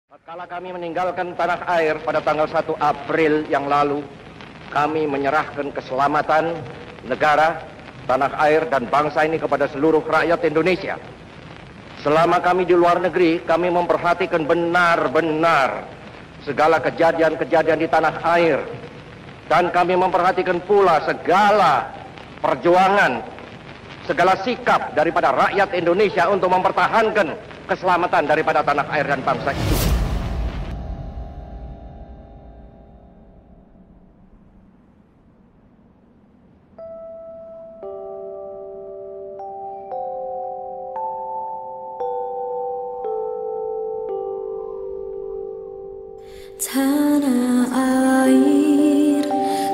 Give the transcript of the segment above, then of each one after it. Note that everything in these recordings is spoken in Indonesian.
Kala kami meninggalkan tanah air pada tanggal 1 April yang lalu, kami menyerahkan keselamatan negara, tanah air, dan bangsa ini kepada seluruh rakyat Indonesia. Selama kami di luar negeri, kami memperhatikan benar-benar segala kejadian-kejadian di tanah air. Dan kami memperhatikan pula segala perjuangan, segala sikap daripada rakyat Indonesia untuk mempertahankan keselamatan daripada tanah air dan bangsa itu. Tanah air,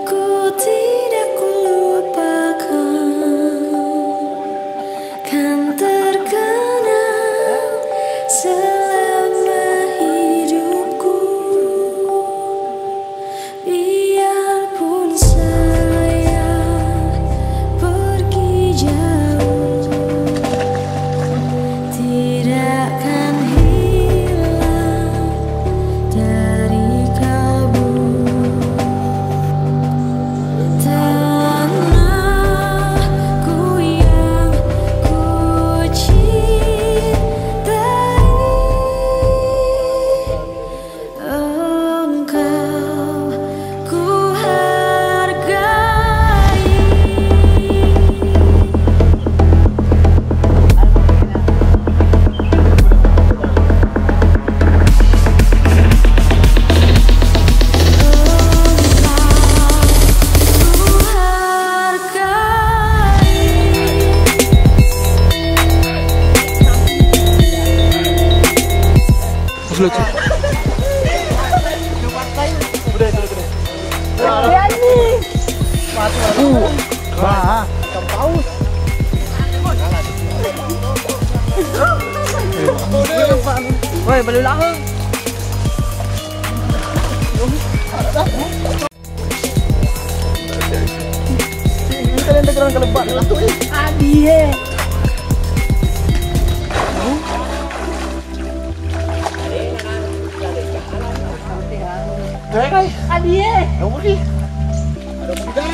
ku tidak lupakan, kan terkenang selama hidupku. Biarpun saya pergi jauh, tidak akan hilang dari tanahku yang ku cintai. Engkau ku hargai. Woi, beli lahung. Kalian dengeran kelebat lah tuh. Adie. Hai, adie. Kamu di? Ada kuda.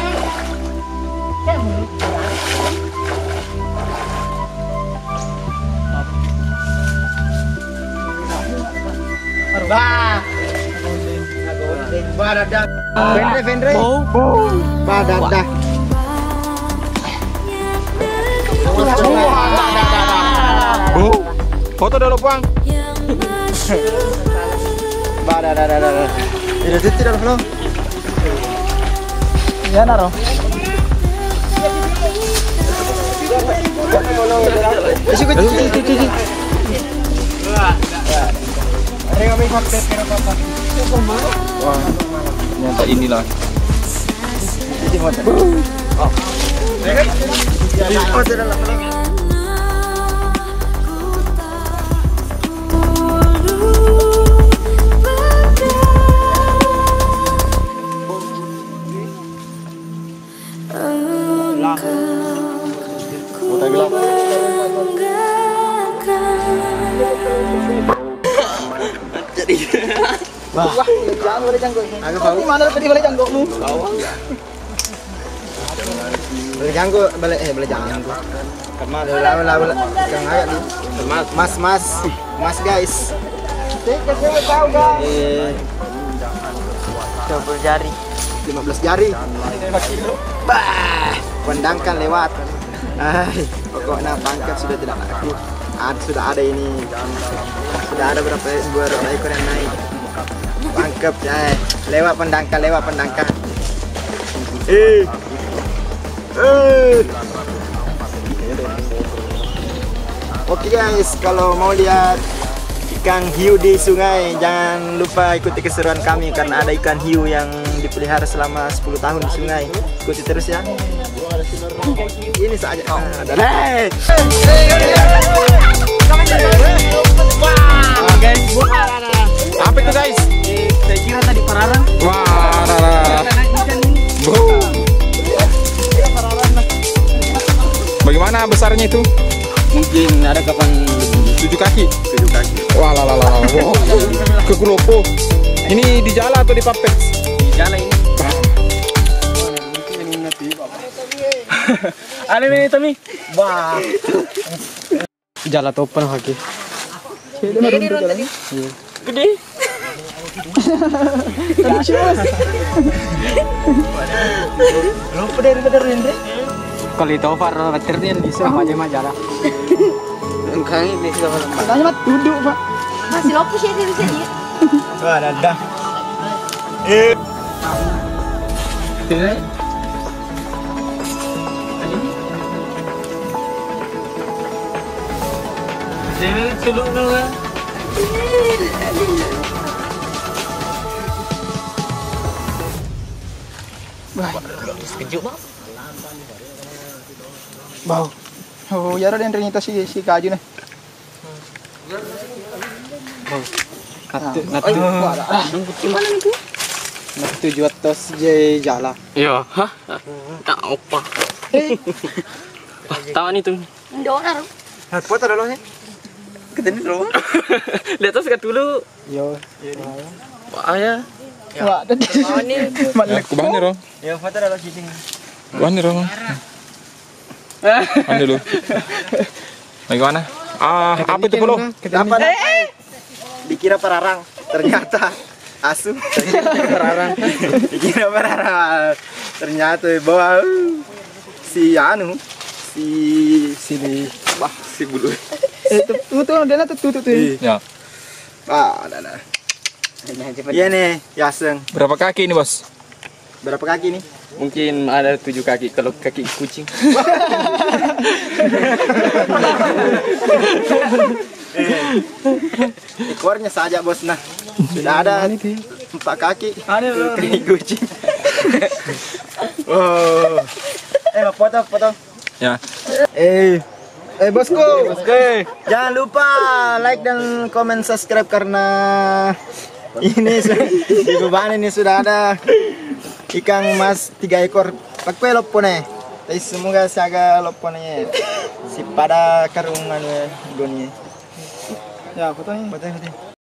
Bah. Badadah. Vendre. Badadah. Foto dulu, Bang. Badadah. Tidak dulu. Ya naro. Wah, ternyata inilah. Wah, jangan boleh jangkau. Agak bau. Mana tadi boleh jangkaumu? Boleh jangkau, boleh jangkau. Kemal, lalu yang agak nih. Mas guys. Saya tahu guys. 20 jari. 15 jari. 5 kilo. Bah, pendangkan lewat. Pokoknya pangkat sudah tidak laku. Sudah ada ini. Sudah ada berapa ekor yang naik. Pangkep, lewat pendangkal. Oke guys, kalau mau lihat ikan hiu di sungai, jangan lupa ikuti keseruan kami karena ada ikan hiu yang dipelihara selama 10 tahun di sungai. Ikuti terus ya. Ini saja. Apa itu, guys? Saya kira tadi pararang. Wah, bagaimana besarnya itu? Mungkin ada kapan 7 kaki. Wah, Wah. ke Kulopo. Ini di Jala atau di Papex? Di Jala ini. Ano ini Tommy? Wah. Jala topan lagi. Gede. Lupa dari Rendre. Kalau itu Far materinya di sana aja Jala. Engkang ini sudah malam. Katanya mah duduk, Pak. Masih lopus ya bisa dia. Wah, ada. Jadi suluk dulu kan. Sekejap Bang. Bau. Oh, ya ada yang si kaju nih. Natu juat tos je Jala. Iya, hah? Tak apa. Tahu nih tuh. Donar. Foto dulu sih. Ketemu dulu. Lihat terus kat dulu. Yo. Wah ya. Wah, dan ini Aku bahan nih, Rom. ya foto dulu sini. Bahan nih, Rom. Bahan dulu. Bagaimana? Apa itu bro? Dapat. Dikira pararang, ternyata asu. Pararang. Dikira pararang. Ternyata bawa si anu si wah si bulu. Tuh dia tuh. Ya. Ada. Iya nih, Yaseng. Berapa kaki ini, Bos? Berapa kaki nih? Mungkin ada 7 kaki kalau kaki kucing. Ekornya saja bos, nah sudah ada 4 kaki. Kaki kucing. Oh, foto. Ya. Bosku, jangan lupa like dan komen subscribe karena ini di beban ini sudah ada ikan mas 3 ekor. Pakwe lopone. Tapi semoga saga lopone si pada karungan dunia. Ya, fotonya.